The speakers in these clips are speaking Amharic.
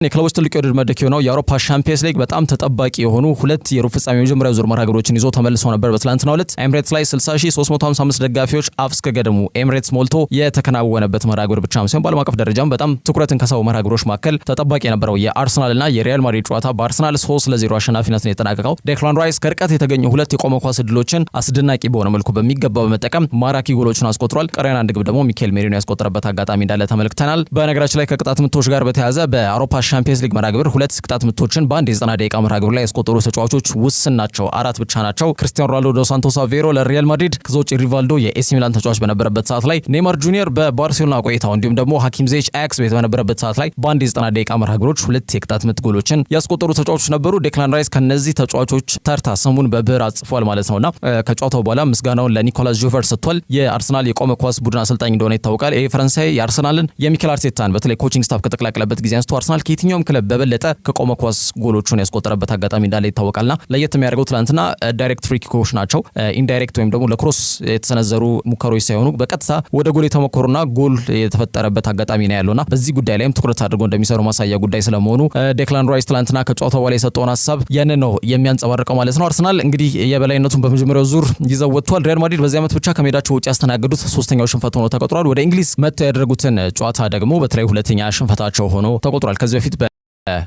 የክለቦች ትልቅ የውድድር መድረክ የሆነው የአውሮፓ ሻምፒየንስ ሊግ በጣም ተጠባቂ የሆኑ ሁለት የሩብ ፍጻሜ የመጀመሪያው ዙር መርሃ ግብሮችን ይዞ ተመልሰው ነበር። በትላንትናው ዕለት ኤምሬትስ ላይ 60355 ደጋፊዎች አፍ እስከ ገደሙ ኤምሬትስ ሞልቶ የተከናወነበት መርሃ ግብር ብቻ ሲሆን በዓለም አቀፍ ደረጃም በጣም ትኩረትን ከሳቡ መርሃ ግብሮች መካከል ተጠባቂ የነበረው የአርሰናልና የሪያል ማድሪድ ጨዋታ በአርሰናል 3-0 አሸናፊነትን የተጠናቀቀው ዴክላን ራይስ ከርቀት የተገኙ ሁለት የቆመ ኳስ ዕድሎችን አስደናቂ በሆነ መልኩ በሚገባ በመጠቀም ማራኪ ጎሎችን አስቆጥሯል። ቀሪያን አንድ ግብ ደግሞ ሚካኤል ሜሪኖ ያስቆጠረበት አጋጣሚ እንዳለ ተመልክተናል። በነገራችን ላይ ከቅጣት ምቶች ጋር በተያያዘ በአውሮፓ ሻምፒየንስ ሊግ መርሃ ግብር ሁለት ቅጣት ምቶችን በአንድ የ90 ደቂቃ መርሃ ግብር ላይ ያስቆጠሩ ተጫዋቾች ውስን ናቸው። 4 ብቻ ናቸው። ክርስቲያኖ ሮናልዶ ዶስ ሳንቶስ አቬሮ ለሪያል ማድሪድ፣ ከዛ ውጪ ሪቫልዶ የኤሲ ሚላን ተጫዋች በነበረበት ሰዓት ላይ፣ ኔይማር ጁኒየር በባርሴሎና ቆይታው እንዲሁም ደግሞ ሀኪም ዚየች አያክስ ቤት በነበረበት ሰዓት ላይ በአንድ የ90 ደቂቃ መርሃ ግብሮች ሁለት የቅጣት ምት ጎሎችን ያስቆጠሩ ተጫዋቾች ነበሩ። ዴክላን ራይስ ከነዚህ ተጫዋቾች ተርታ ስሙን በብዕር አጽፏል ማለት ነውና ከጨዋታው በኋላ ምስጋናውን ለኒኮላስ ጆቨር ሰጥቷል። የአርሰናል የቆመ ኳስ ቡድን አሰልጣኝ እንደሆነ ይታወቃል። ይሄ ፈረንሳይ የአርሰናልን የሚኬል አርቴታን በተለይ ኮቺንግ ስታፍ ከተቀላቀለበት ጊዜ አንስቶ አርሰናል ከየትኛውም ክለብ በበለጠ ከቆመ ኳስ ጎሎቹን ያስቆጠረበት አጋጣሚ እንዳለ ይታወቃልና ለየት የሚያደርገው ትላንትና ዳይሬክት ፍሪ ኪኮች ናቸው። ኢንዳይሬክት ወይም ደግሞ ለክሮስ የተሰነዘሩ ሙከሮች ሳይሆኑ በቀጥታ ወደ ጎል የተሞከሩና ጎል የተፈጠረበት አጋጣሚ ነው ያለውና በዚህ ጉዳይ ላይም ትኩረት አድርጎ እንደሚሰሩ ማሳያ ጉዳይ ስለመሆኑ ዴክላን ራይስ ትላንትና ከጨዋታው በኋላ የሰጠውን ሀሳብ ያንን ነው የሚያንጸባርቀው ማለት ነው። አርሰናል እንግዲህ የበላይነቱን በመጀመሪያው ዙር ይዘው ወጥቷል። ሪያል ማድሪድ በዚህ ዓመት ብቻ ከሜዳቸው ውጭ ያስተናገዱት ሶስተኛው ሽንፈት ሆኖ ተቆጥሯል። ወደ እንግሊዝ መጥተው ያደረጉትን ጨዋታ ደግሞ በተለይ ሁለተኛ ሽንፈታቸው ሆኖ ተቆጥሯል። ከዚህ በፊት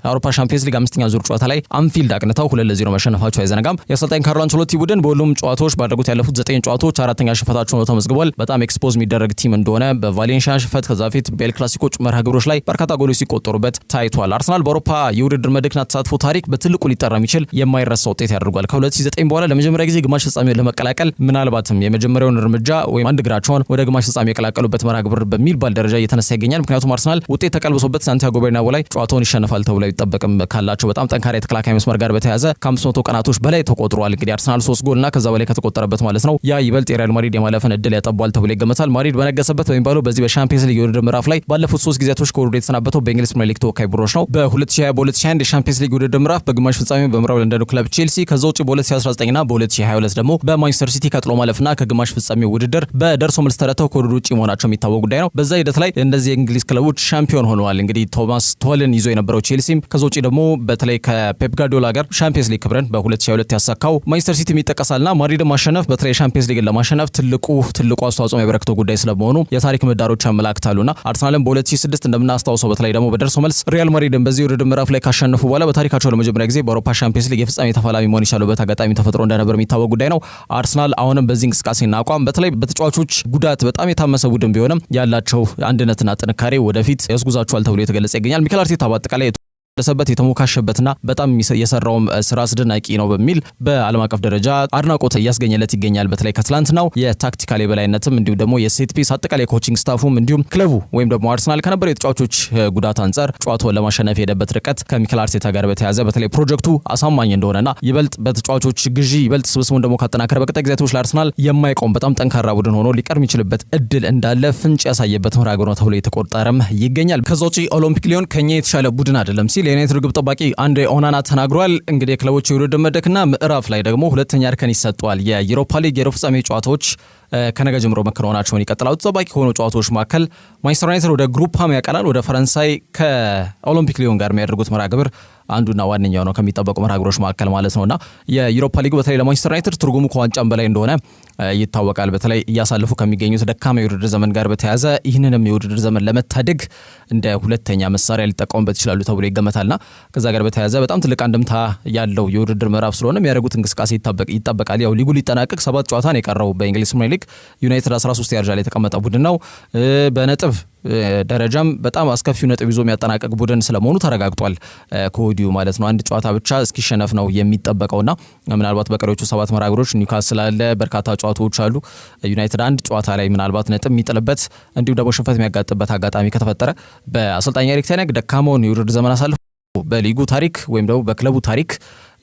አውሮፓ ሻምፒየንስ ሊግ አምስተኛ ዙር ጨዋታ ላይ አንፊልድ አቅንተው 2-0 መሸነፋቸው አይዘነጋም። የአሰልጣኝ ካርሎ አንቸሎቲ ቡድን በሁሉም ጨዋታዎች ባደረጉት ያለፉት 9 ጨዋታዎች አራተኛ ሽንፈታቸው ነው ተመዝግቧል። በጣም ኤክስፖዝ የሚደረግ ቲም እንደሆነ በቫሌንሺያ ሽንፈት ከዛ በፊት በኤል ክላሲኮ መርሃ ግብሮች ላይ በርካታ ጎሎች ሲቆጠሩበት ታይቷል። አርሰናል በአውሮፓ የውድድር መድረክና ተሳትፎ ታሪክ በትልቁ ሊጠራ የሚችል የማይረሳ ውጤት ያደርጓል። ከ2009 በኋላ ለመጀመሪያ ጊዜ ግማሽ ፍጻሜውን ለመቀላቀል ምናልባትም የመጀመሪያውን እርምጃ ወይም አንድ እግራቸውን ወደ ግማሽ ፍጻሜ የቀላቀሉበት መርሃ ግብር በሚባል ደረጃ እየተነሳ ይገኛል። ምክንያቱም አርሰናል ውጤት ተቀልብሶበት ሳንቲያጎ ቤርናቦ ላይ ጨዋታውን ይሸነፋል ተብሎ አይጠበቅም። ካላቸው በጣም ጠንካራ የተከላካይ መስመር ጋር በተያያዘ ከ500 ቀናቶች በላይ ተቆጥሯል። እንግዲህ አርሰናል 3 ጎልና ከዛ በላይ ከተቆጠረበት ማለት ነው። ያ ይበልጥ የሪያል ማድሪድ የማለፍን እድል ያጠባል ተብሎ ይገመታል። ማድሪድ በነገሰበት በሚባለው በዚህ በሻምፒየንስ ሊግ የውድድር ምዕራፍ ላይ ባለፉት 3 ጊዜያቶች ከውድድር የተሰናበተው በእንግሊዝ ፕሪሚየር ሊግ ተወካይ ቡድኖች ነው። በ2020 በ2021 የሻምፒየንስ ሊግ ውድድር ምዕራፍ በግማሽ ፍጻሜ በምዕራብ ለንደኑ ክለብ ቼልሲ፣ ከዛ ውጪ በ2019 እና በ2022 ደግሞ በማንቸስተር ሲቲ ከጥሎ ማለፍና ከግማሽ ፍጻሜ ውድድር በደርሶ መልስ ተረተው ከውድድር ውጪ መሆናቸው የሚታወቅ ጉዳይ ነው። በዛ ሂደት ላይ እንደዚህ የእንግሊዝ ክለቦች ሻምፒዮን ሆነዋል። እንግዲህ ቶማስ ቱኸልን ይዞ የነበረው ቼልሲም ከዛ ውጪ ደግሞ በተለይ ከፔፕ ጋርዲዮላ ጋር ሻምፒየንስ ሊግ ክብረን በ2022 ያሳካው ማንቸስተር ሲቲ የሚጠቀሳልና ማድሪድን ማሸነፍ በተለይ ሻምፒየንስ ሊግን ለማሸነፍ ትልቁ አስተዋጽኦ የሚያበረክተው ጉዳይ ስለመሆኑ የታሪክ ምህዳሮች ያመላክታሉና አርሰናልም በ2006 እንደምናስታውሰው በተለይ ደግሞ በደርሶ መልስ ሪያል ማድሪድን በዚህ ውድድር ምዕራፍ ላይ ካሸነፉ በኋላ በታሪካቸው ለመጀመሪያ ጊዜ በአውሮፓ ሻምፒየንስ ሊግ የፍጻሜ ተፋላሚ መሆን የቻሉበት አጋጣሚ ተፈጥሮ እንደነበር የሚታወቅ ጉዳይ ነው። አርሰናል አሁንም በዚህ እንቅስቃሴና አቋም በተለይ በተጫዋቾች ጉዳት በጣም የታመሰ ቡድን ቢሆንም ያላቸው አንድነትና ጥንካሬ ወደፊት ያስጉዛቸዋል ተብሎ የተገለጸ ይገኛል። ሚኬል አርቴታ በአጠቃላይ ደሰበት የተሞካሸበትና በጣም የሰራውም ስራ አስደናቂ ነው በሚል በዓለም አቀፍ ደረጃ አድናቆት እያስገኘለት ይገኛል። በተለይ ከትላንትናው የታክቲካል የበላይነትም እንዲሁም ደግሞ የሴት ፒስ አጠቃላይ ኮቺንግ ስታፉም እንዲሁም ክለቡ ወይም ደግሞ አርሰናል ከነበረው የተጫዋቾች ጉዳት አንጻር ጨዋታውን ለማሸነፍ የሄደበት ርቀት ከሚኬል አርቴታ ጋር በተያያዘ በተለይ ፕሮጀክቱ አሳማኝ እንደሆነና ይበልጥ በተጫዋቾች ግዢ ይበልጥ ስብስቡን ደግሞ ካጠናከረ በቀጣይ ጊዜያቶች ለአርሰናል የማይቆም በጣም ጠንካራ ቡድን ሆኖ ሊቀርብ የሚችልበት እድል እንዳለ ፍንጭ ያሳየበት መርሃ ግብር ነው ተብሎ የተቆጠረም ይገኛል። ከዛ ውጪ ኦሎምፒክ ሊዮን ከኛ የተሻለ ቡድን አይደለም ሲል የዩናይትድ ግብ ጠባቂ አንድሬ ኦናና ተናግሯል። እንግዲህ የክለቦች የውድድር መድረክና ምዕራፍ ላይ ደግሞ ሁለተኛ እርከን ይሰጠዋል። የዩሮፓ ሊግ የሩብ ፍጻሜ ጨዋታዎች ከነገ ጀምሮ መከናወናቸውን ይቀጥላሉ። ተጠባቂ ከሆኑ ጨዋታዎች መካከል ማንቸስተር ዩናይትድ ወደ ግሩፕ ያቀናል። ወደ ፈረንሳይ ከኦሎምፒክ ሊዮን ጋር የሚያደርጉት መርሃ ግብር አንዱና ዋነኛው ነው ከሚጠበቁ መርሃ ግብሮች መካከል ማለት ነውና የዩሮፓ ሊግ በተለይ ለማንቸስተር ዩናይትድ ትርጉሙ ከዋንጫም በላይ እንደሆነ ይታወቃል። በተለይ እያሳለፉ ከሚገኙት ደካማ የውድድር ዘመን ጋር በተያያዘ ይህንንም የውድድር ዘመን ለመታደግ እንደ ሁለተኛ መሳሪያ ሊጠቀሙበት ይችላሉ ተብሎ ይገመታልና ከዛ ጋር በተያያዘ በጣም ትልቅ አንድምታ ያለው የውድድር ምዕራፍ ስለሆነ የሚያደርጉት እንቅስቃሴ ይጠበቃል። ያው ሊጉ ሊጠናቀቅ 7 ጨዋታ ነው የቀረው በእንግሊዝ ፕሪሚየር ሊግ። ዩናይትድ 13 ደረጃ ላይ የተቀመጠ ቡድን ነው። በነጥብ ደረጃም በጣም አስከፊው ነጥብ ይዞ የሚያጠናቀቅ ቡድን ስለመሆኑ ተረጋግጧል ከወዲሁ ማለት ነው። አንድ ጨዋታ ብቻ እስኪሸነፍ ነው የሚጠበቀውና ምናልባት በቀሪዎቹ 7 መርሃ ግብሮች ኒውካስል አለ፣ በርካታ ጨዋታዎች አሉ። ዩናይትድ አንድ ጨዋታ ላይ ምናልባት ነጥብ የሚጥልበት እንዲሁም ደግሞ ሽንፈት የሚያጋጥበት አጋጣሚ ከተፈጠረ በአሰልጣኝ ኤሪክ ቴን ሃግ ደካማውን የውድድር ዘመን አሳልፎ በሊጉ ታሪክ ወይም ደግሞ በክለቡ ታሪክ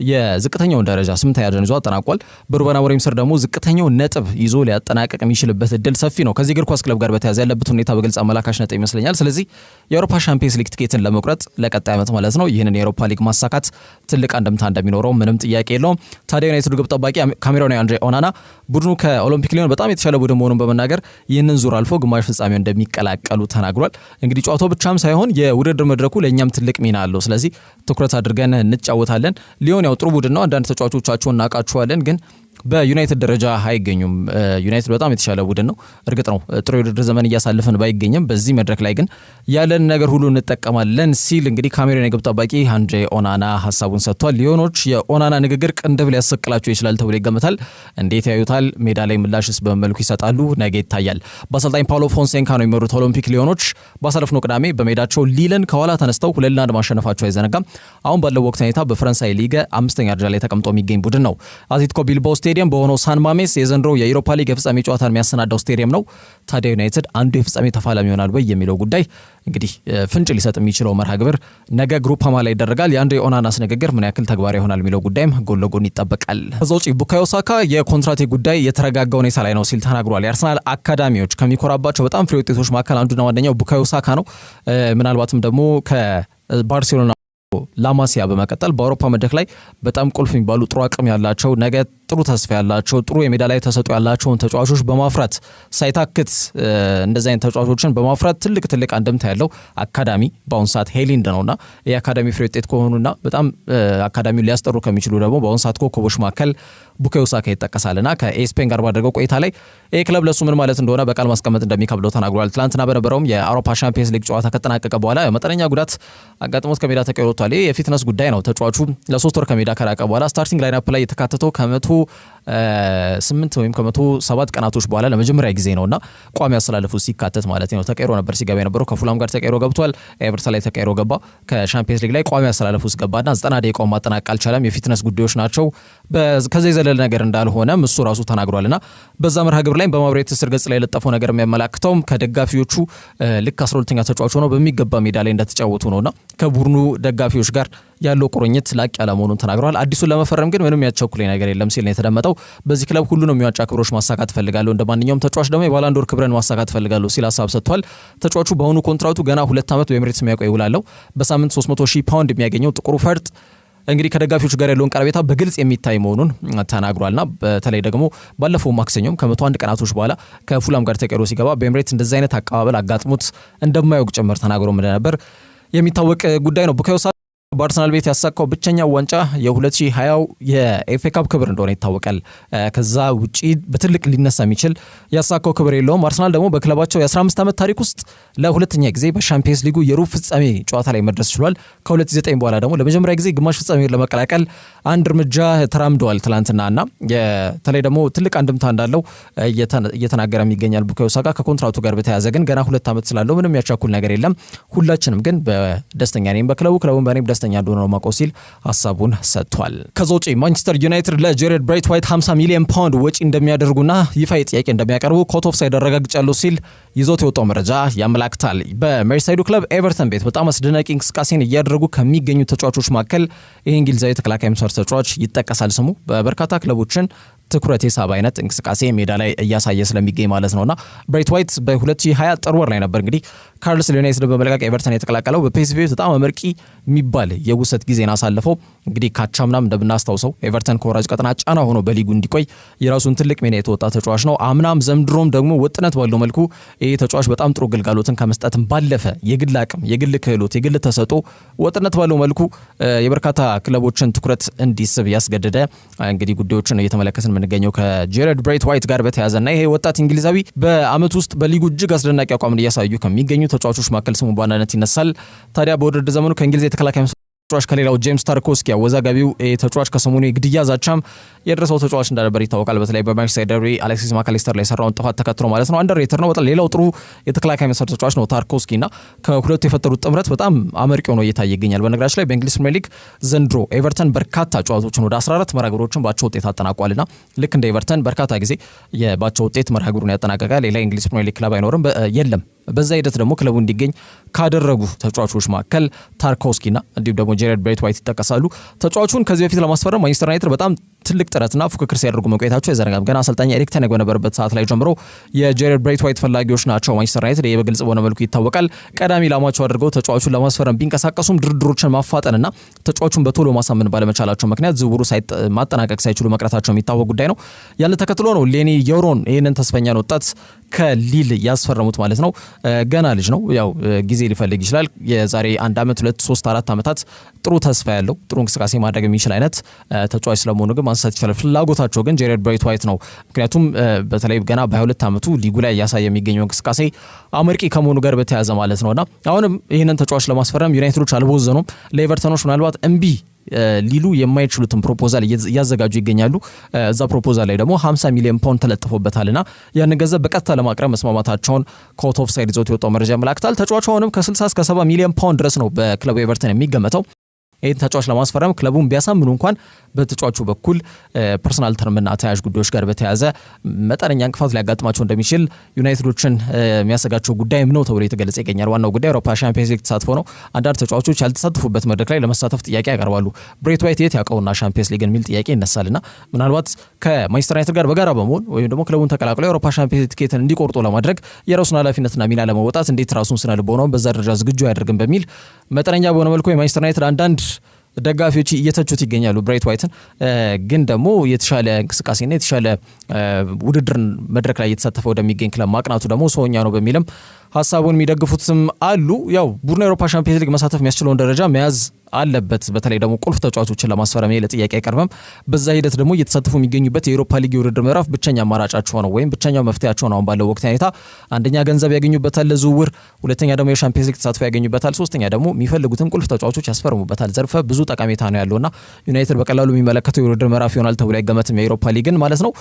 የዝቅተኛውን ደረጃ 8ኛ ደረጃን ይዞ አጠናቋል። በሩበን አሞሪም ስር ደግሞ ዝቅተኛው ነጥብ ይዞ ሊያጠናቀቅ የሚችልበት እድል ሰፊ ነው። ከዚህ እግር ኳስ ክለብ ጋር በተያያዘ ያለበት ሁኔታ በግልጽ አመላካሽ ነጥብ ይመስለኛል። ስለዚህ የአውሮፓ ሻምፒየንስ ሊግ ትኬትን ለመቁረጥ ለቀጣይ ዓመት ማለት ነው ይህንን የአውሮፓ ሊግ ማሳካት ትልቅ አንድምታ እንደሚኖረው ምንም ጥያቄ የለውም። ታዲያ ዩናይትድ ግብ ጠባቂ ካሜሮናዊ አንድሬ ኦናና ቡድኑ ከኦሎምፒክ ሊዮን በጣም የተሻለ ቡድን መሆኑን በመናገር ይህንን ዙር አልፎ ግማሽ ፍጻሜው እንደሚቀላቀሉ ተናግሯል። እንግዲህ ጨዋታው ብቻም ሳይሆን የውድድር መድረኩ ለእኛም ትልቅ ሚና አለው። ስለዚህ ትኩረት አድርገን እንጫወታለን። ሊዮን ያው ጥሩ ቡድን ነው። አንዳንድ ተጫዋቾቻቸውን እናውቃቸዋለን ግን በዩናይትድ ደረጃ አይገኙም። ዩናይትድ በጣም የተሻለ ቡድን ነው። እርግጥ ነው ጥሩ የውድድር ዘመን እያሳለፈን ባይገኝም በዚህ መድረክ ላይ ግን ያለን ነገር ሁሉ እንጠቀማለን ሲል እንግዲህ ካሜሮን የግብ ጠባቂ አንድሬ ኦናና ሀሳቡን ሰጥቷል። ሊዮኖች የኦናና ንግግር ቅንድብ ሊያሰቅላቸው ይችላል ተብሎ ይገመታል። እንዴት ያዩታል? ሜዳ ላይ ምላሽስ በመልኩ ይሰጣሉ? ነገ ይታያል። በአሰልጣኝ ፓውሎ ፎንሴካ ነው የሚመሩት ኦሎምፒክ ሊዮኖች ባሳለፍነው ቅዳሜ በሜዳቸው ሊልን ከኋላ ተነስተው 2-1 ማሸነፋቸው አይዘነጋም። አሁን ባለው ወቅት ሁኔታ በፈረንሳይ ሊግ 5ኛ ደረጃ ላይ ተቀምጦ የሚገኝ ቡድን ነው። አትሌቲኮ ቢልባኦ ስቴዲየም በሆነው ሳን ማሜስ የዘንድሮ የዩሮፓ ሊግ የፍጻሜ ጨዋታን የሚያሰናዳው ስቴዲየም ነው። ታዲያ ዩናይትድ አንዱ የፍጻሜ ተፋላሚ ይሆናል ወይ የሚለው ጉዳይ እንግዲህ ፍንጭ ሊሰጥ የሚችለው መርሃ ግብር ነገ ግሩፓማ ላይ ይደረጋል። የአንድሬ ኦናናስ ንግግር ምን ያክል ተግባራዊ ይሆናል የሚለው ጉዳይም ጎን ለጎን ይጠበቃል። ከዛ ውጪ ቡካዮ ሳካ የኮንትራቴ ጉዳይ የተረጋጋ ሁኔታ ላይ ነው ሲል ተናግሯል። የአርሰናል አካዳሚዎች ከሚኮራባቸው በጣም ፍሬ ውጤቶች መካከል አንዱና ዋነኛው ቡካዮ ሳካ ነው። ምናልባትም ደግሞ ከባርሴሎና ላማሲያ በመቀጠል በአውሮፓ መድረክ ላይ በጣም ቁልፍ የሚባሉ ጥሩ አቅም ያላቸው ነገ ጥሩ ተስፋ ያላቸው ጥሩ የሜዳ ላይ ተሰጥኦ ያላቸውን ተጫዋቾች በማፍራት ሳይታክት እንደዚህ አይነት ተጫዋቾችን በማፍራት ትልቅ አንድምታ ያለው አካዳሚ በአሁኑ ሰዓት ሄሊንድ ነውና የአካዳሚ ፍሬ ውጤት ከሆኑና በጣም አካዳሚውን ሊያስጠሩ ከሚችሉ ደግሞ በአሁኑ ሰዓት ኮከቦች መካከል ቡካዮ ሳካ ይጠቀሳልና ከኤስፔን ጋር ባደረገው ቆይታ ላይ ይህ ክለብ ለሱ ምን ማለት እንደሆነ በቃል ማስቀመጥ እንደሚከብደው ተናግሯል። ትናንትና በነበረውም የአውሮፓ ሻምፒየንስ ሊግ ጨዋታ ከተጠናቀቀ በኋላ መጠነኛ ጉዳት አጋጥሞት ከሜዳ ተቀይሮ ወጥቷል። የፊትነስ ጉዳይ ነው። ተጫዋቹ ለ3 ወር ከሜዳ ከራቀ በኋላ ስታርቲንግ ላይን አፕ ላይ የተካተተው ከ108 ወይም ከ107 ቀናቶች በኋላ ለመጀመሪያ ጊዜ ነውና ቋሚ አሰላለፉ ሲካተት ማለት ነው። ተቀይሮ ነበር ሲገባ የነበረው ከፉላም ጋር ተቀይሮ ገብቷል። ኤቨርተን ላይ ተቀይሮ ገባ። ከሻምፒየንስ ሊግ ላይ ቋሚ አሰላለፉ ገባና 90 ደቂቃውን ማጠናቀቅ አልቻለም። የፊትነስ ጉዳዮች ናቸው። ከዚህ የዘለለ ነገር እንዳልሆነም እሱ ራሱ ተናግሯልና በዛ መርሃ ግብር ላይ በማህበራዊ ትስስር ገጽ ላይ የለጠፈው ነገር የሚያመላክተውም ከደጋፊዎቹ ልክ 12ኛ ተጫዋች ሆኖ በሚገባ ሜዳ ላይ እንደተጫወቱ ነውና ከቡድኑ ደጋፊዎች ጋር ያለው ቁርኝት ላቅ ያለ መሆኑን ተናግሯል። አዲሱን ለመፈረም ግን ምንም ያቸኩለኝ ነገር የለም ሲል ነው የተደመጠው። በዚህ ክለብ ሁሉንም የዋንጫ ክብሮች ማሳካት ፈልጋለሁ፣ እንደማንኛውም ተጫዋች ደግሞ የባላንዶር ክብረን ማሳካት ፈልጋለሁ ሲል ሀሳብ ሰጥቷል። ተጫዋቹ በአሁኑ ኮንትራቱ ገና 2 ዓመት በኤምሬትስ የሚያቆይ ውላለው። በሳምንት 300,000 ፓውንድ የሚያገኘው ጥቁሩ ፈርጥ እንግዲህ ከደጋፊዎች ጋር ያለውን ቀረቤታ በግልጽ የሚታይ መሆኑን ተናግሯልና በተለይ ደግሞ ባለፈው ማክሰኞም ከ101 ቀናቶች በኋላ ከፉላም ጋር ተቀይሮ ሲገባ በኤምሬትስ እንደዚህ አይነት አቀባበል አጋጥሞት እንደማያውቅ ጭምር ተናግሮ እንደነበር የሚታወቅ ጉዳይ ነው። ቡካዮ ሳካ በአርሰናል ቤት ያሳካው ብቸኛው ዋንጫ የ2020 የኤፍኤ ካፕ ክብር እንደሆነ ይታወቃል። ከዛ ውጪ በትልቅ ሊነሳ የሚችል ያሳካው ክብር የለውም። አርሰናል ደግሞ በክለባቸው የ15 ዓመት ታሪክ ውስጥ ለሁለተኛ ጊዜ በሻምፒየንስ ሊጉ የሩብ ፍጻሜ ጨዋታ ላይ መድረስ ችሏል። ከ2009 በኋላ ደግሞ ለመጀመሪያ ጊዜ ግማሽ ፍጻሜውን ለመቀላቀል አንድ እርምጃ ተራምደዋል ትላንትናና በተለይ ደግሞ ትልቅ አንድምታ እንዳለው እየተናገረ ይገኛል። ቡካዮ ሳካ ከኮንትራቱ ጋር በተያያዘ ግን ገና 2 ዓመት ስላለው ምንም ያቻኩል ነገር የለም። ሁላችንም ግን በደስተኛ ነኝ ክለቡን በእኔም ደስተኛ እንደሆነ ነው ማቆ ሲል ሀሳቡን ሰጥቷል። ከዛ ውጪ ማንቸስተር ዩናይትድ ለጄሬድ ብሬትዋይት 50 ሚሊዮን ፓውንድ ወጪ እንደሚያደርጉና ይፋዊ ጥያቄ እንደሚያቀርቡ ኮት ኦፍ ሳይድ አረጋግጫለሁ ሲል ይዞት የወጣው መረጃ ያመላክታል። በሜርሳይዱ ክለብ ኤቨርተን ቤት በጣም አስደናቂ እንቅስቃሴን እያደረጉ ከሚገኙ ተጫዋቾች መካከል ይህ እንግሊዛዊ ተከላካይ መስመር ተጫዋች ይጠቀሳል። ስሙ በበርካታ ክለቦችን ትኩረት የሳብ አይነት እንቅስቃሴ ሜዳ ላይ እያሳየ ስለሚገኝ ማለት ነውና ብሬትዋይት በ2020 ጥር ወር ላይ ነበር እንግዲህ ካርልስ ዩናይትድ በመለቃቅ ኤቨርተን የተቀላቀለው። በፒኤስቪ በጣም አመርቂ የሚባል የውሰት ጊዜን አሳልፈው እንግዲህ ካቻምናም እንደምናስታውሰው ኤቨርተን ከወራጅ ቀጠና ጫና ሆኖ በሊጉ እንዲቆይ የራሱን ትልቅ ሚና የተወጣ ተጫዋች ነው። አምናም ዘንድሮም ደግሞ ወጥነት ባለው መልኩ ይህ ተጫዋች በጣም ጥሩ ግልጋሎትን ከመስጠትም ባለፈ የግል አቅም፣ የግል ክህሎት፣ የግል ተሰጥኦ ወጥነት ባለው መልኩ የበርካታ ክለቦችን ትኩረት እንዲስብ ያስገደደ እንግዲህ ጉዳዮችን እየተመለከትን የምንገኘው ከጄሬድ ብሬትዋይት ጋር በተያያዘና ይሄ ወጣት እንግሊዛዊ በአመት ውስጥ በሊጉ እጅግ አስደናቂ አቋምን እያሳዩ ከሚገኙ ተጫዋቾች መካከል ስሙ በዋናነት ይነሳል። ታዲያ በውድድር ዘመኑ ከእንግሊዝ የተከላካይ ተጫዋች ከሌላው ጄምስ ታርኮስኪ አወዛጋቢው ተጫዋች ከሰሞኑ የግድያ ዛቻም የደረሰው ተጫዋች እንደነበር ይታወቃል። በተለይ በማንቸስተር ደርቢ አሌክሲስ ማካሊስተር ላይ የሰራውን ጥፋት ተከትሎ ማለት ነው። አንደርሬተር ነው። በጣም ሌላው ጥሩ የተከላካይ መስመር ተጫዋች ነው ታርኮስኪና ከሁለቱ የፈጠሩት ጥምረት በጣም አመርቂ ሆኖ እየታየ ይገኛል። በነገራችን ላይ በእንግሊዝ ፕሪሚየር ሊግ ዘንድሮ ኤቨርተን በርካታ ጨዋታዎችን ወደ 14 መርሃ ግብሮችን ባቸው ውጤት አጠናቋልና ልክ እንደ ኤቨርተን በርካታ ጊዜ የባቸው ውጤት መርሃ ግብሩን ያጠናቀቀ ሌላ እንግሊዝ ፕሪሚየር ሊግ ክለብ አይኖርም የለም በዛ ሂደት ደግሞ ክለቡ እንዲገኝ ካደረጉ ተጫዋቾች መካከል ታርኮውስኪና እንዲሁም ደግሞ ጄሬድ ብሬት ዋይት ይጠቀሳሉ። ተጫዋቹን ከዚህ በፊት ለማስፈረም ማንቸስተር ዩናይትድ በጣም ትልቅ ጥረትና ፉክክር ሲያደርጉ መቆየታቸው አይዘነጋም። ገና አሰልጣኝ ኤሪክ ተን ሃግ በነበረበት ሰዓት ላይ ጀምሮ የጄሬድ ብሬት ዋይት ፈላጊዎች ናቸው ማንቸስተር ዩናይትድ። ይህ በግልጽ በሆነ መልኩ ይታወቃል። ቀዳሚ ኢላማቸው አድርገው ተጫዋቹን ለማስፈረም ቢንቀሳቀሱም ድርድሮችን ማፋጠንና ተጫዋቹን በቶሎ ማሳመን ባለመቻላቸው ምክንያት ዝውውሩ ማጠናቀቅ ሳይችሉ መቅረታቸው የሚታወቅ ጉዳይ ነው። ያን ተከትሎ ነው ሌኒ ዮሮን ይህንን ተስፈኛን ወጣት ከሊል ያስፈረሙት ማለት ነው። ገና ልጅ ነው፣ ያው ጊዜ ሊፈልግ ይችላል። የዛሬ 1 ዓመት 2 3 4 ዓመታት ጥሩ ተስፋ ያለው ጥሩ እንቅስቃሴ ማድረግ የሚችል አይነት ተጫዋች ስለመሆኑ ግን ማንሳት ይችላል። ፍላጎታቸው ግን ጄሬድ ብሬት ዋይት ነው። ምክንያቱም በተለይ ገና በ22 ዓመቱ ሊጉ ላይ እያሳየ የሚገኘው እንቅስቃሴ አመርቂ ከመሆኑ ጋር በተያያዘ ማለት ነውና አሁንም ይህንን ተጫዋች ለማስፈረም ዩናይትዶች አልቦዘኑም። ለኤቨርተኖች ምናልባት እምቢ ሊሉ የማይችሉትን ፕሮፖዛል እያዘጋጁ ይገኛሉ። እዛ ፕሮፖዛል ላይ ደግሞ 50 ሚሊዮን ፓውንድ ተለጥፎበታልና ያን ገንዘብ በቀጥታ ለማቅረብ መስማማታቸውን ከአውት ኦፍ ሳይድ ይዞት የወጣው መረጃ ያመለክታል። ተጫዋቹ አሁንም ከ60 እስከ 70 ሚሊዮን ፓውንድ ድረስ ነው በክለቡ ኤቨርተን የሚገመተው። ይህን ተጫዋች ለማስፈረም ክለቡን ቢያሳምኑ እንኳን በተጫዋቹ በኩል ፐርሰናል ተርምና ተያያዥ ጉዳዮች ጋር በተያያዘ መጠነኛ እንቅፋት ሊያጋጥማቸው እንደሚችል ዩናይትዶችን የሚያሰጋቸው ጉዳይም ነው ተብሎ የተገለጸ ይገኛል። ዋናው ጉዳይ አውሮፓ ሻምፒየንስ ሊግ ተሳትፎ ነው። አንዳንድ ተጫዋቾች ያልተሳተፉበት መድረክ ላይ ለመሳተፍ ጥያቄ ያቀርባሉ። ብሬት ዋይት የት ያውቀውና ሻምፒየንስ ሊግን የሚል ጥያቄ ይነሳልና ምናልባት ከማንቸስተር ዩናይትድ ጋር በጋራ በመሆን ወይም ደግሞ ክለቡን ተቀላቅለው የአውሮፓ ሻምፒየንስ ሊግ ቲኬትን እንዲቆርጡ ለማድረግ የራሱን ኃላፊነትና ሚና ለመወጣት እንዴት ራሱን ስነ ልቦናውን በዛ ደረጃ ዝግጁ አያደርግም በሚል መጠነኛ በሆነ መልኩ የማንቸስተር ዩናይትድ አንዳንድ ደጋፊዎች እየተቹት ይገኛሉ። ብሬት ዋይትን ግን ደግሞ የተሻለ እንቅስቃሴና የተሻለ ውድድር መድረክ ላይ እየተሳተፈ ወደሚገኝ ክለብ ማቅናቱ ደግሞ ሰውኛ ነው በሚልም ሀሳቡን የሚደግፉትም አሉ። ያው ቡድኑ የአውሮፓ ሻምፒየንስ ሊግ መሳተፍ የሚያስችለውን ደረጃ መያዝ አለበት። በተለይ ደግሞ ቁልፍ ተጫዋቾችን ለማስፈረም ለጥያቄ አይቀርብም። በዛ ሂደት ደግሞ እየተሳተፉ የሚገኙበት የአውሮፓ ሊግ የውድድር ምዕራፍ ብቸኛ አማራጫቸው ነው ወይም ብቸኛው መፍትሄያቸው ነው። አሁን ባለው ወቅት ሁኔታ አንደኛ ገንዘብ ያገኙበታል ለዝውውር፣ ሁለተኛ ደግሞ የሻምፒየንስ ሊግ ተሳትፎ ያገኙበታል፣ ሶስተኛ ደግሞ የሚፈልጉትን ቁልፍ ተጫዋቾች ያስፈርሙበታል። ዘርፈ ብዙ ጠቀሜታ ነው ያለውና ዩናይትድ በቀላሉ የሚመለከተው የውድድር ምዕራፍ ይሆናል ተብሎ አይገመትም። የአውሮፓ ሊግን ማለት ነው።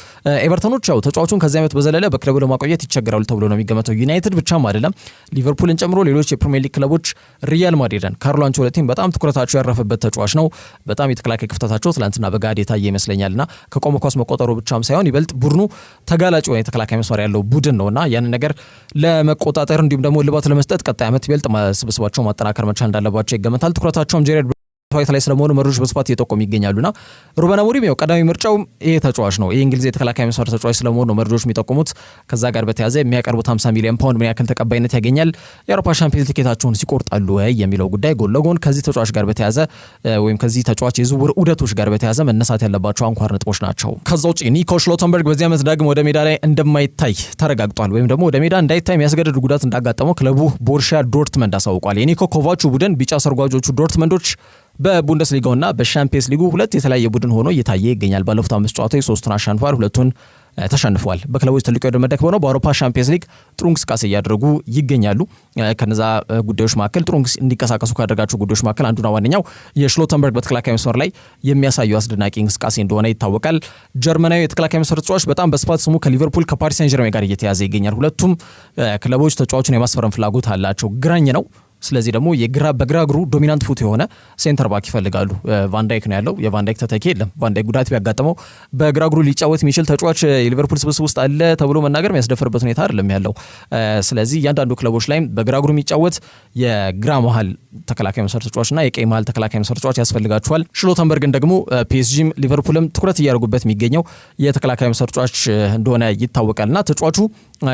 ኤቨርተኖች ያው ተጫዋቹን ከዚህ ዓመት በዘለለ በክለቡ ለማቆየት ይቸገራሉ ተብሎ ነው የሚገመተው። ዩናይትድ ብቻም አይደለም ሊቨርፑልን ጨምሮ ሌሎች የፕሪሚየር ሊግ ክለቦች ሪያል ማድሪድን ካርሎ አንቸሎቲን በጣም ትኩረታቸው ያረፈበት ተጫዋች ነው። በጣም የተከላካይ ክፍተታቸው ትላንትና በጋድ የታየ ይመስለኛልና ከቆመ ኳስ መቆጠሩ ብቻም ሳይሆን ይበልጥ ቡድኑ ተጋላጭ የሆነ የተከላካይ መስመር ያለው ቡድን ነውና ያንን ነገር ለመቆጣጠር እንዲሁም ደግሞ ልባት ለመስጠት ቀጣይ ዓመት ይበልጥ ስብስባቸው ማጠናከር መቻል እንዳለባቸው ይገመታል። ትኩረታቸውም ጄሬድ ዋይት ላይ ስለመሆኑ መረጃዎች በስፋት እየጠቆሙ ይገኛሉና ሩበን አሞሪም ያው ቀዳሚ ምርጫው ይሄ ተጫዋች ነው። ይሄ እንግሊዝ የተከላካይ መስመር ተጫዋች ስለመሆኑ መረጃዎች የሚጠቁሙት። ከዛ ጋር በተያያዘ የሚያቀርቡት 50 ሚሊዮን ፓውንድ ምን ያክል ተቀባይነት ያገኛል፣ የአውሮፓ ሻምፒየንስ ሊግ ቲኬታቸውን ሲቆርጣሉ ወይ የሚለው ጉዳይ ጎን ለጎን ከዚህ ተጫዋች ጋር በተያያዘ ወይም ከዚህ ተጫዋች የዝውውር ዑደቶች ጋር በተያያዘ መነሳት ያለባቸው አንኳር ነጥቦች ናቸው። ከዛ ውጪ ኒኮ ሽሎተንበርግ በዚህ ዓመት ዳግም ወደ ሜዳ ላይ እንደማይታይ ተረጋግጧል። ወይም ደግሞ ወደ ሜዳ እንዳይታይ የሚያስገድድ ጉዳት እንዳጋጠመው ክለቡ ቦሩሲያ ዶርትመንድ አሳውቋል። የኒኮ ኮቫቹ ቡድን ቢጫ ሰርጓጆቹ ዶርትመንዶች በቡንደስሊጋውና በሻምፒየንስ ሊጉ ሁለት የተለያየ ቡድን ሆኖ እየታየ ይገኛል። ባለፉት 5 ጨዋታዎች 3ቱን አሸንፏል፣ 2ቱን ተሸንፏል። በክለቦች ትልቁ የውድድር መድረክ ሆነው በአውሮፓ ሻምፒየንስ ሊግ ጥሩ እንቅስቃሴ እያደረጉ ይገኛሉ። ከነዛ ጉዳዮች መካከል ጥሩ እንዲንቀሳቀሱ ካደረጋቸው ጉዳዮች መካከል አንዱና ዋነኛው የሽሎተንበርግ በተከላካይ መስመር ላይ የሚያሳዩ አስደናቂ እንቅስቃሴ እንደሆነ ይታወቃል። ጀርመናዊ የተከላካይ መስመር ተጫዋች በጣም በስፋት ስሙ ከሊቨርፑል ከፓሪስ ሴን ጀርሜን ጋር እየተያዘ ይገኛል። ሁለቱም ክለቦች ተጫዋቹን የማስፈረም ፍላጎት አላቸው። ግራኝ ነው። ስለዚህ ደግሞ በግራ እግሩ ዶሚናንት ፉት የሆነ ሴንተር ባክ ይፈልጋሉ። ቫንዳይክ ነው ያለው። የቫንዳይክ ተተኪ የለም። ቫንዳይክ ጉዳት ቢያጋጥመው በግራ እግሩ ሊጫወት የሚችል ተጫዋች የሊቨርፑል ስብስብ ውስጥ አለ ተብሎ መናገር የሚያስደፍርበት ሁኔታ አይደለም ያለው። ስለዚህ እያንዳንዱ ክለቦች ላይም በግራ እግሩ የሚጫወት የግራ መሀል ተከላካይ መስመር ተጫዋችና የቀኝ መሀል ተከላካይ መስመር ተጫዋች ያስፈልጋቸዋል። ሽሎተንበርግን ደግሞ ፒኤስጂም ሊቨርፑልም ትኩረት እያደረጉበት የሚገኘው የተከላካይ መስመር ተጫዋች እንደሆነ ይታወቃልና ተጫዋቹ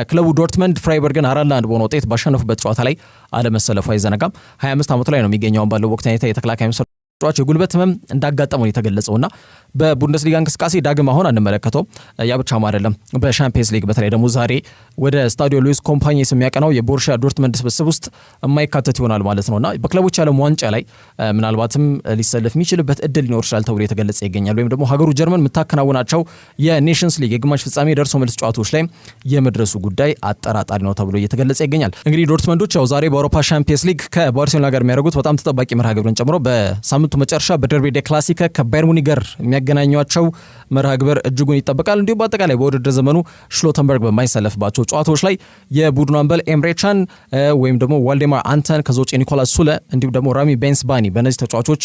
ክለቡ ዶርትመንድ ፍራይበርግን 4-1 በሆነ ውጤት ባሸነፉበት ጨዋታ ላይ አለመሰለፉ አይዘነጋም። 25 ዓመቱ ላይ ነው የሚገኘው። ባለው ወቅት ሁኔታ የተከላካይ መስመር ተጫዋች የጉልበት ህመም እንዳጋጠመው የተገለጸውና በቡንደስሊጋ እንቅስቃሴ ዳግም አሁን አንመለከተውም። ያ ብቻም አይደለም። በሻምፒየንስ ሊግ በተለይ ደግሞ ዛሬ ወደ ስታዲዮ ሉዊስ ኮምፓኒስ የሚያቀናው የቦሩሲያ ዶርትመንድ ስብስብ ውስጥ የማይካተት ይሆናል ማለት ነውና በክለቦች ዓለም ዋንጫ ላይ ምናልባትም ሊሰለፍ የሚችልበት እድል ሊኖር ይችላል ተብሎ የተገለጸ ይገኛል። ወይም ደግሞ ሀገሩ ጀርመን የምታከናውናቸው የኔሽንስ ሊግ የግማሽ ፍጻሜ ደርሶ መልስ ጨዋታዎች ላይ የመድረሱ ጉዳይ አጠራጣሪ ነው ተብሎ እየተገለጸ ይገኛል። እንግዲህ ዶርትመንዶች ያው ዛሬ በአውሮፓ ሻምፒየንስ ሊግ ከባርሴሎና ጋር የሚያደርጉት በጣም ተጠባቂ መርሃ ግብርን ጨምሮ በሳምንቱ መጨረሻ በደርቢ ደ ክላሲከ ከባየር ሙኒክ ጋር የሚያገናኟቸው መርሃ ግብር እጅጉን ይጠበቃል። እንዲሁም በአጠቃላይ በውድድር ዘመኑ ሽሎተንበርግ በማይሰለፍባቸው ጨዋታዎች ላይ የቡድኑ አምበል ኤምሬ ቻን ወይም ደግሞ ዋልዴማር አንተን ከዛ ውጪ ኒኮላስ ሱለ እንዲሁም ደግሞ ራሚ ቤንስባኒ በእነዚህ ተጫዋቾች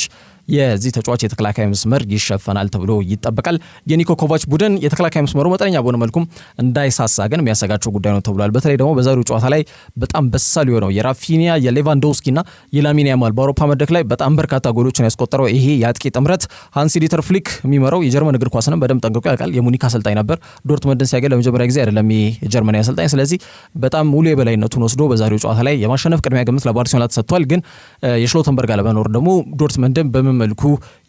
የዚህ ተጫዋች የተከላካይ መስመር ይሸፈናል ተብሎ ይጠበቃል። የኒኮ ኮቫች ቡድን የተከላካይ መስመሩ መጠነኛ በሆነ መልኩም እንዳይሳሳ ግን የሚያሰጋቸው ጉዳይ ነው ተብሏል። በተለይ ደግሞ በዛሬው ጨዋታ ላይ በጣም በሳል የሆነው የራፊኒያ የሌቫንዶውስኪና የላሚን ያማል በአውሮፓ መድረክ ላይ በጣም በርካታ ጎሎችን ያስቆጠረው ይሄ የአጥቂ ጥምረት ሃንሲ ዲተር ፍሊክ የሚመራው የጀርመን እግር ኳስንም በደንብ ጠንቅቆ ያውቃል። የሙኒክ አሰልጣኝ ነበር። ዶርትመንድን ሲያገል ለመጀመሪያ ጊዜ አይደለም የጀርመን አሰልጣኝ። ስለዚህ በጣም ሙሉ የበላይነቱን ወስዶ በዛሬው ጨዋታ ላይ የማሸነፍ ቅድሚያ ግምት ለባርሴሎና ተሰጥቷል። ግን የሽሎተንበርግ አለመኖር ደግሞ ዶርትመንድን በምን መልኩ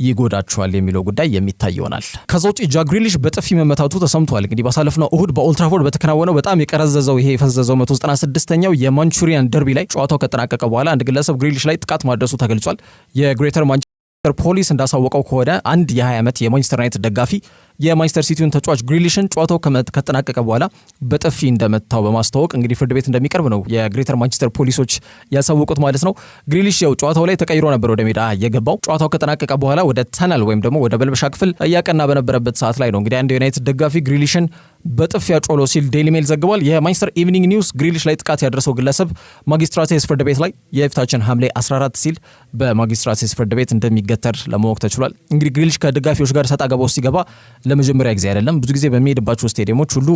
ይጎዳቸዋል የሚለው ጉዳይ የሚታይ ይሆናል። ከዛ ውጪ ጃክ ግሪሊሽ በጥፊ መመታቱ ተሰምቷል። እንግዲህ ባሳለፍነው እሁድ በኦልድ ትራፎርድ በተከናወነው በጣም የቀረዘዘው ይሄ የፈዘዘው 196ኛው የማንቹሪያን ደርቢ ላይ ጨዋታው ከተጠናቀቀ በኋላ አንድ ግለሰብ ግሪሊሽ ላይ ጥቃት ማድረሱ ተገልጿል። የግሬተር ማንቸስተር ፖሊስ እንዳሳወቀው ከሆነ አንድ የ20 ዓመት የማንቸስተር ዩናይትድ ደጋፊ የማንቸስተር ሲቲውን ተጫዋች ግሪሊሽን ጨዋታው ከተጠናቀቀ በኋላ በጥፊ እንደመታው በማስተዋወቅ እንግዲህ ፍርድ ቤት እንደሚቀርብ ነው የግሬተር ማንቸስተር ፖሊሶች ያሳወቁት ማለት ነው። ግሪሊሽ ያው ጨዋታው ላይ ተቀይሮ ነበር ወደ ሜዳ የገባው። ጨዋታው ከተጠናቀቀ በኋላ ወደ ተነል ወይም ደግሞ ወደ መልበሻ ክፍል እያቀና በነበረበት ሰዓት ላይ ነው እንግዲህ አንድ የዩናይትድ ደጋፊ ግሪሊሽን በጥፊ ያጮሎ ሲል ዴይሊ ሜል ዘግቧል። የማንቸስተር ኢቭኒንግ ኒውስ ግሪሊሽ ላይ ጥቃት ያደረሰው ግለሰብ ማጂስትራቴስ ፍርድ ቤት ላይ የፊታችን ሐምሌ 14 ሲል በማጂስትራቴስ ፍርድ ቤት እንደሚገተር ለማወቅ ተችሏል። እንግዲህ ግሪሊሽ ከደጋፊዎች ጋር ሰጣ ገባ ውስጥ ሲገባ ለመጀመሪያ ጊዜ አይደለም። ብዙ ጊዜ በሚሄድባቸው ስቴዲየሞች ሁሉ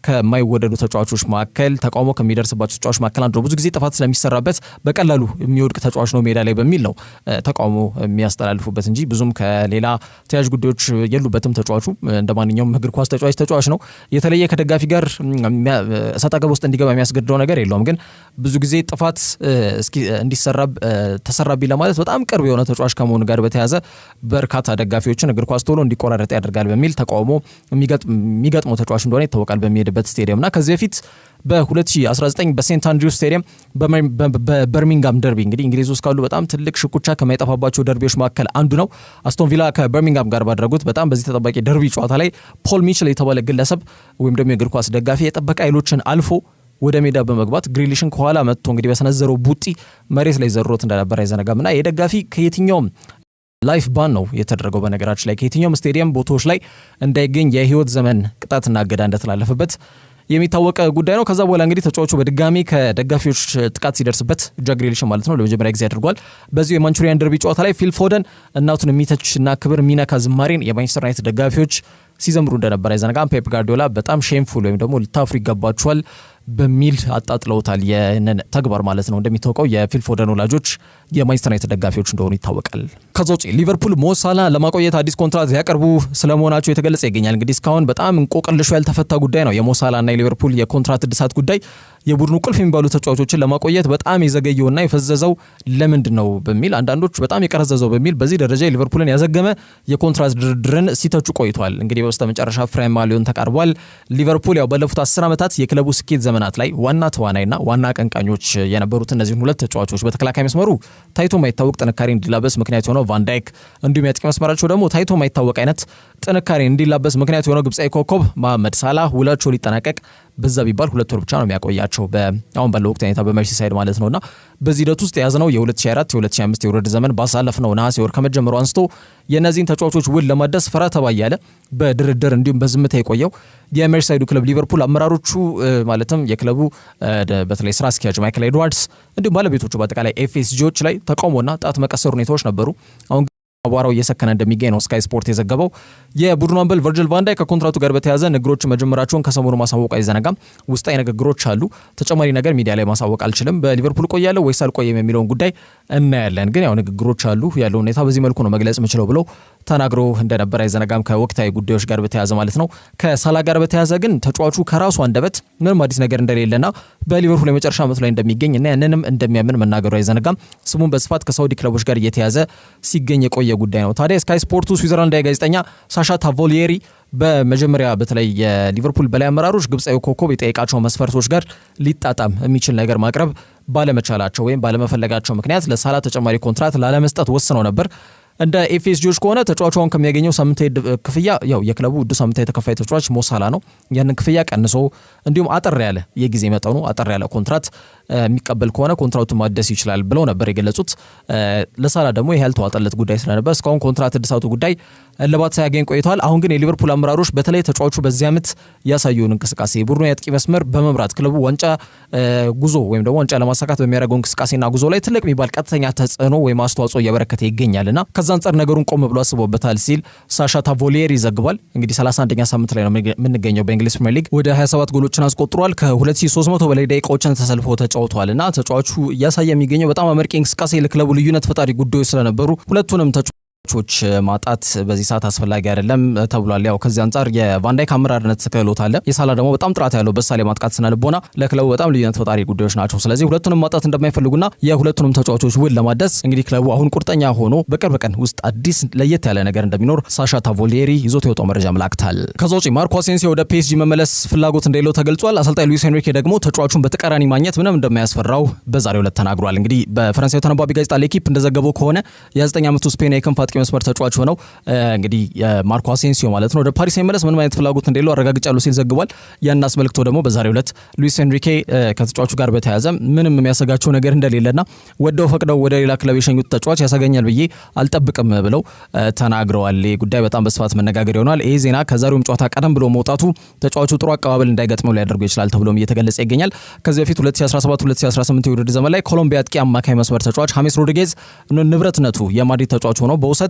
ከማይወደዱ ተጫዋቾች መካከል ተቃውሞ ከሚደርስባቸው ተጫዋቾች መካከል አንዱ ነው። ብዙ ጊዜ ጥፋት ስለሚሰራበት በቀላሉ የሚወድቅ ተጫዋች ነው ሜዳ ላይ በሚል ነው ተቃውሞ የሚያስተላልፉበት እንጂ ብዙም ከሌላ ተያያዥ ጉዳዮች የሉበትም። ተጫዋቹ እንደ ማንኛውም እግር ኳስ ተጫዋች ነው። የተለየ ከደጋፊ ጋር ሰጣ ገባ ውስጥ እንዲገባ የሚያስገድደው ነገር የለውም። ግን ብዙ ጊዜ ጥፋት ተሰራብኝ ለማለት በጣም ቅርብ የሆነ ተጫዋች ከመሆኑ ጋር በተያያዘ በርካታ ደጋፊዎችን እግር ኳስ ቶሎ እንዲቆራረጥ ያደርጋል በሚል ተቃውሞ የሚገጥመው ተጫዋች እንደሆነ ይታወቃል በሚሄድበት ስቴዲየም እና ከዚህ በፊት በ2019 በሴንት አንድሪውስ ስቴዲየም በበርሚንጋም ደርቢ እንግዲህ እንግሊዝ ውስጥ ካሉ በጣም ትልቅ ሽኩቻ ከማይጠፋባቸው ደርቢዎች መካከል አንዱ ነው። አስቶን ቪላ ከበርሚንጋም ጋር ባደረጉት በጣም በዚህ ተጠባቂ ደርቢ ጨዋታ ላይ ፖል ሚችል የተባለ ግለሰብ ወይም ደግሞ የእግር ኳስ ደጋፊ የጠበቃ ኃይሎችን አልፎ ወደ ሜዳ በመግባት ግሪሊሽን ከኋላ መጥቶ እንግዲህ በሰነዘረው ቡጢ መሬት ላይ ዘሮት እንደነበር አይዘነጋም እና የደጋፊ ከየትኛውም ላይፍ ባን ነው የተደረገው። በነገራችን ላይ ከየትኛውም ስቴዲየም ቦታዎች ላይ እንዳይገኝ የህይወት ዘመን ቅጣትና እገዳ እንደተላለፈበት የሚታወቅ ጉዳይ ነው። ከዛ በኋላ እንግዲህ ተጫዋቹ በድጋሚ ከደጋፊዎች ጥቃት ሲደርስበት ጃክ ግሪሊሽ ማለት ነው ለመጀመሪያ ጊዜ አድርጓል። በዚሁ የማንቹሪያን ደርቢ ጨዋታ ላይ ፊል ፎደን እናቱን የሚተችና ክብር ሚነካ ዝማሬን የማንቸስተር ዩናይትድ ደጋፊዎች ሲዘምሩ እንደነበር አይዘነጋም። ፔፕ ጋርዲዮላ በጣም ሼምፉል ወይም ደግሞ ልታፍሩ ይገባችኋል በሚል አጣጥለውታል ይህንን ተግባር ማለት ነው። እንደሚታወቀው የፊል ፎደን ወላጆች የማንቸስተር ዩናይትድ ደጋፊዎች እንደሆኑ ይታወቃል። ከዛ ውጪ ሊቨርፑል ሞ ሳላህ ለማቆየት አዲስ ኮንትራት ሊያቀርቡ ስለመሆናቸው የተገለጸ ይገኛል። እንግዲህ እስካሁን በጣም እንቆቅልሹ ያልተፈታ ጉዳይ ነው የሞ ሳላህና የሊቨርፑል የኮንትራት እድሳት ጉዳይ። የቡድኑ ቁልፍ የሚባሉ ተጫዋቾችን ለማቆየት በጣም የዘገየውና የፈዘዘው ለምንድን ነው በሚል አንዳንዶች በጣም የቀረዘዘው በሚል በዚህ ደረጃ የሊቨርፑልን ያዘገመ የኮንትራት ድርድርን ሲተቹ ቆይቷል። እንግዲህ በስተመጨረሻ ፍሬማ ሊሆን ተቃርቧል። ሊቨርፑል ያው ባለፉት 10 ዓመታት የክለቡ ስኬት ዘመናት ላይ ዋና ተዋናይና ዋና አቀንቃኞች የነበሩት እነዚህን ሁለት ተጫዋቾች በተከላካይ መስመሩ ታይቶ ማይታወቅ ጥንካሬ እንዲላበስ ምክንያት የሆነው ቫን ዳይክ እንዲሁም ያጥቂ መስመራቸው ደግሞ ታይቶ ማይታወቅ አይነት ጥንካሬ እንዲላበስ ምክንያት የሆነው ግብጻዊ ኮከብ መሐመድ ሳላህ ውላቸው ሊጠናቀቅ በዛ ቢባል 2 ወር ብቻ ነው የሚያቆያቸው አሁን ባለው ወቅት ሁኔታ በመርሲሳይድ ማለት ነውና በዚህ ሂደት ውስጥ የያዝነው የ2024 የ2025 የውድድር ዘመን ባሳለፍነው ነሐሴ ወር ከመጀመሩ አንስቶ የነዚህን ተጫዋቾች ውል ለማደስ ፈራ ተባ ያለ በድርድር እንዲሁም በዝምታ የቆየው የመርሲሳይዱ ክለብ ሊቨርፑል አመራሮቹ ማለትም የክለቡ በተለይ ስራ አስኪያጅ ማይክል ኤድዋርድስ እንዲሁም ባለቤቶቹ በአጠቃላይ ኤፍኤስጂዎች ላይ ተቃውሞና ጣት መቀሰር ሁኔታዎች ነበሩ። አሁን አቧራው እየሰከነ እንደሚገኝ ነው ስካይ ስፖርት የዘገበው። የቡድኑ አምበል ቨርጅል ቫን ዳይክ ከኮንትራቱ ጋር በተያያዘ ንግግሮች መጀመራቸውን ከሰሞኑ ማሳወቅ አይዘነጋም። ውስጣዊ ንግግሮች አሉ። ተጨማሪ ነገር ሚዲያ ላይ ማሳወቅ አልችልም፣ በሊቨርፑል ቆያለሁ ወይስ አልቆየም የሚለውን ጉዳይ እናያለን። ግን ያው ንግግሮች አሉ፣ ያለው ሁኔታ በዚህ መልኩ ነው መግለጽ የምችለው ብሎ ተናግሮ እንደነበር አይዘነጋም። ከወቅታዊ ጉዳዮች ጋር በተያያዘ ማለት ነው። ከሳላ ጋር በተያያዘ ግን ተጫዋቹ ከራሱ አንደበት ምንም አዲስ ነገር እንደሌለና በሊቨርፑል የመጨረሻ ዓመቱ ላይ እንደሚገኝ እና ያንንም እንደሚያምን መናገሩ አይዘነጋም። ስሙን በስፋት ከሳውዲ ክለቦች ጋር እየተያዘ ሲገኝ የቆየ ጉዳይ ነው። ታዲያ ስካይ ስፖርቱ ስዊዘርላንዳዊ ጋዜጠኛ ሳሻ ታቮሊየሪ በመጀመሪያ በተለይ የሊቨርፑል በላይ አመራሮች ግብጻዊ ኮከብ የጠየቃቸው መስፈርቶች ጋር ሊጣጣም የሚችል ነገር ማቅረብ ባለመቻላቸው ወይም ባለመፈለጋቸው ምክንያት ለሳላ ተጨማሪ ኮንትራት ላለመስጠት ወስነው ነበር። እንደ ኤፍኤስጂዎች ከሆነ ተጫዋቹን ከሚያገኘው ሳምንታዊ ክፍያ ያው የክለቡ ውድ ሳምንታዊ ተከፋይ ተጫዋች ሞ ሳላ ነው። ያንን ክፍያ ቀንሶ እንዲሁም አጠር ያለ የጊዜ መጠኑ አጠር ያለ ኮንትራት የሚቀበል ከሆነ ኮንትራቱን ማደስ ይችላል ብለው ነበር የገለጹት። ለሳላ ደግሞ ይሄ ያልተዋጠለት ጉዳይ ስለነበር እስካሁን ኮንትራት እድሳቱ ጉዳይ እልባት ሳያገኝ ቆይቷል። አሁን ግን የሊቨርፑል አመራሮች በተለይ ተጫዋቹ በዚህ ዓመት ያሳየውን እንቅስቃሴ ቡድኑ የአጥቂ መስመር በመምራት ክለቡ ዋንጫ ጉዞ ወይም ደግሞ ዋንጫ ለማሳካት በሚያደርገው እንቅስቃሴና ጉዞ ላይ ትልቅ የሚባል ቀጥተኛ ተጽዕኖ ወይም አስተዋጽኦ እያበረከተ ይገኛልና ከዛ አንጻር ነገሩን ቆም ብሎ አስቦበታል ሲል ሳሻ ታቮሊየሪ ይዘግባል። እንግዲህ 31ኛ ሳምንት ላይ ነው የምንገኘው በእንግሊዝ ፕሪሚየር ሊግ። ወደ 27 ጎሎችን አስቆጥሯል። ከ2300 በላይ ደቂቃዎችን ተሰልፎ ተጫውቷልና ተጫዋቹ እያሳየ የሚገኘው በጣም አመርቂ እንቅስቃሴ ለክለቡ ልዩነት ፈጣሪ ጉዳዮች ስለነበሩ ሁለቱንም ቾች ማጣት በዚህ ሰዓት አስፈላጊ አይደለም ተብሏል። ያው ከዚህ አንጻር የቫንዳይክ አመራርነት ክህሎት አለ። የሳላ ደግሞ በጣም ጥራት ያለው በሳሌ ማጥቃት ስነ ልቦና ለክለቡ በጣም ልዩነት ፈጣሪ ጉዳዮች ናቸው። ስለዚህ ሁለቱንም ማጣት እንደማይፈልጉና የሁለቱንም ተጫዋቾች ውል ለማደስ እንግዲህ ክለቡ አሁን ቁርጠኛ ሆኖ በቅርብ ቀን ውስጥ አዲስ ለየት ያለ ነገር እንደሚኖር ሳሻ ታቮሊየሪ ይዞት የወጣው መረጃ ያመላክታል። ከዛ ውጪ ማርኮ አሴንሲዮ ወደ ፒኤስጂ መመለስ ፍላጎት እንደሌለው ተገልጿል። አሰልጣኝ ሉዊስ ኤንሪኬ ደግሞ ተጫዋቹን በተቃራኒ ማግኘት ምንም እንደማያስፈራው በዛሬው ዕለት ተናግሯል። እንግዲህ በፈረንሳዩ ተነባቢ ጋዜጣ ሌኪፕ እንደዘገበው ከሆነ የ9 ዓመቱ ስፔን የክንፍ አጥቂ መስመር ተጫዋች ሆነው እንግዲህ ማርኮ አሴንሲዮ ማለት ነው ወደ ፓሪስ ሲመለስ ምንም አይነት ፍላጎት እንደሌለው አረጋግጫለሁ ሲል ዘግቧል። ያን አስመልክቶ ደግሞ በዛሬው ዕለት ሉዊስ ኤንሪኬ ከተጫዋቹ ጋር በተያያዘ ምንም የሚያሰጋቸው ነገር እንደሌለና ወደው ፈቅደው ወደ ሌላ ክለብ የሸኙት ተጫዋች ያሰጋኛል ብዬ አልጠብቅም ብለው ተናግረዋል። ይህ ጉዳይ በጣም በስፋት መነጋገር ይሆናል። ይህ ዜና ከዛሬውም ጨዋታ ቀደም ብሎ መውጣቱ ተጫዋቹ ጥሩ አቀባበል እንዳይገጥመው ሊያደርገው ይችላል ተብሎም እየተገለጸ ይገኛል። ከዚህ በፊት 2017-2018 የውድድር ዘመን ላይ ኮሎምቢያ አጥቂ አማካይ መስመር ተጫዋች ሐሜስ ሮድሪጌዝ ንብረትነቱ የማድሪድ ተጫዋች ሆኖ በውሰት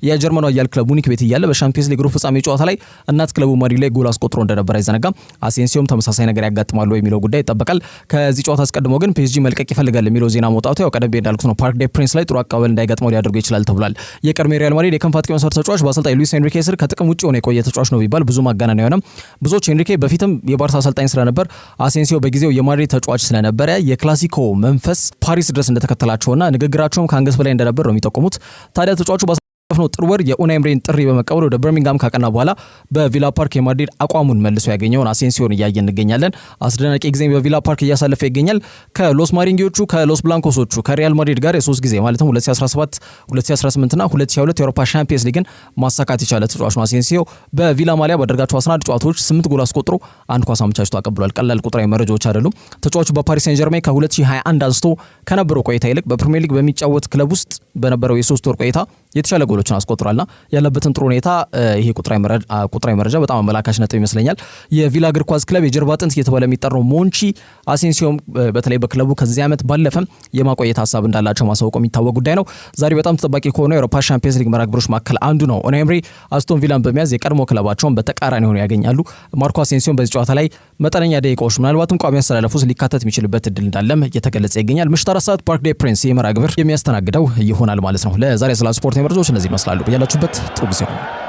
የጀርመኑ አያል ክለብ ሙኒክ ቤት እያለ በሻምፒየንስ ሊግ ሩብ ፍጻሜ ጨዋታ ላይ እናት ክለቡ ማድሪድ ላይ ጎል አስቆጥሮ እንደነበር አይዘነጋም። አሴንሲዮም ተመሳሳይ ነገር ያጋጥማሉ የሚለው ጉዳይ ይጠበቃል። ከዚህ ጨዋታ አስቀድሞ ግን ፒኤስጂ መልቀቅ ይፈልጋል የሚለው ዜና መውጣቱ ያው ቀደም እንዳልኩት ነው ፓርክ ዴ ፕሪንስ ላይ ጥሩ አቀባበል እንዳይገጥመው ሊያደርገው ይችላል ተብሏል። የቀድሞ ሪያል ማድሪድ የክንፍ አጥቂ መስመር ተጫዋች በአሰልጣኝ ሉዊስ ኤንሪኬ ስር ከጥቅም ውጭ ሆነ የቆየ ተጫዋች ነው ቢባል ብዙ ማጋነን አይሆንም። ብዙዎች ኤንሪኬ በፊትም የባርሳ አሰልጣኝ ስለነበር አሴንሲዮ በጊዜው የማድሪድ ተጫዋች ስለነበረ የክላሲኮ መንፈስ ፓሪስ ድረስ እንደተከተላቸውና ንግግራቸውም ከአንገት በላይ እንደነበር ነው የሚጠቁሙት። ታዲያ ተጫዋቹ ነው ጥር ወር የኡናይ ኤምሬን ጥሪ በመቀበል ወደ በርሚንጋም ካቀና በኋላ በቪላ ፓርክ የማድሪድ አቋሙን መልሶ ያገኘውን አሴንሲዮን እያየን እንገኛለን። አስደናቂ ጊዜ በቪላ ፓርክ እያሳለፈ ይገኛል። ከሎስ ማሪንጌዎቹ ከሎስ ብላንኮሶቹ ከሪያል ማድሪድ ጋር የ3 ጊዜ ማለትም 2017 2018 እና 2022 የአውሮፓ ሻምፒየንስ ሊግን ማሳካት የቻለ ተጫዋች ነው። አሴንሲዮ በቪላ ማሊያ ባደረጋቸው 11 ጨዋታዎች 8 ጎል አስቆጥሮ አንድ ኳስ አመቻችቶ አቀብሏል። ቀላል ቁጥራዊ መረጃዎች አይደሉም። ተጫዋቹ በፓሪስ ሴን ጀርሜን ከ2021 አንስቶ ከነበረው ቆይታ ይልቅ በፕሪሚየር ሊግ በሚጫወት ክለብ ውስጥ በነበረው የ3 ወር ቆይታ የተሻለ ጎሎችን አስቆጥሯልና ያለበትን ጥሩ ሁኔታ ይሄ ቁጥራዊ መረጃ በጣም አመላካች ነጥብ ይመስለኛል። የቪላ እግር ኳስ ክለብ የጀርባ አጥንት እየተባለ የሚጠራው ሞንቺ አሴንሲዮም በተለይ በክለቡ ከዚህ ዓመት ባለፈም የማቆየት ሀሳብ እንዳላቸው ማሳወቁ የሚታወቅ ጉዳይ ነው። ዛሬ በጣም ተጠባቂ ከሆነው የአውሮፓ ሻምፒየንስ ሊግ መርሃ ግብሮች መካከል አንዱ ነው። ኡናይ ኤምሪ አስቶን ቪላን በመያዝ የቀድሞ ክለባቸውን በተቃራኒ ሆነው ያገኛሉ። ማርኮ አሴንሲዮም በዚህ ጨዋታ ላይ መጠነኛ ደቂቃዎች ምናልባትም ቋሚ አሰላለፍ ውስጥ ሊካተት የሚችልበት እድል እንዳለም እየተገለጸ ይገኛል። ምሽት 4 ሰዓት ፓርክ ዴ ፕሪንስ የመርሃ ግብር የሚያስተናግደው ይሆናል ማለት ነው። ለዛሬ ስለ ስፖርት መረጃዎች እነዚህ ይመስላሉ። ያላችሁበት ጥሩ ጊዜ ነው።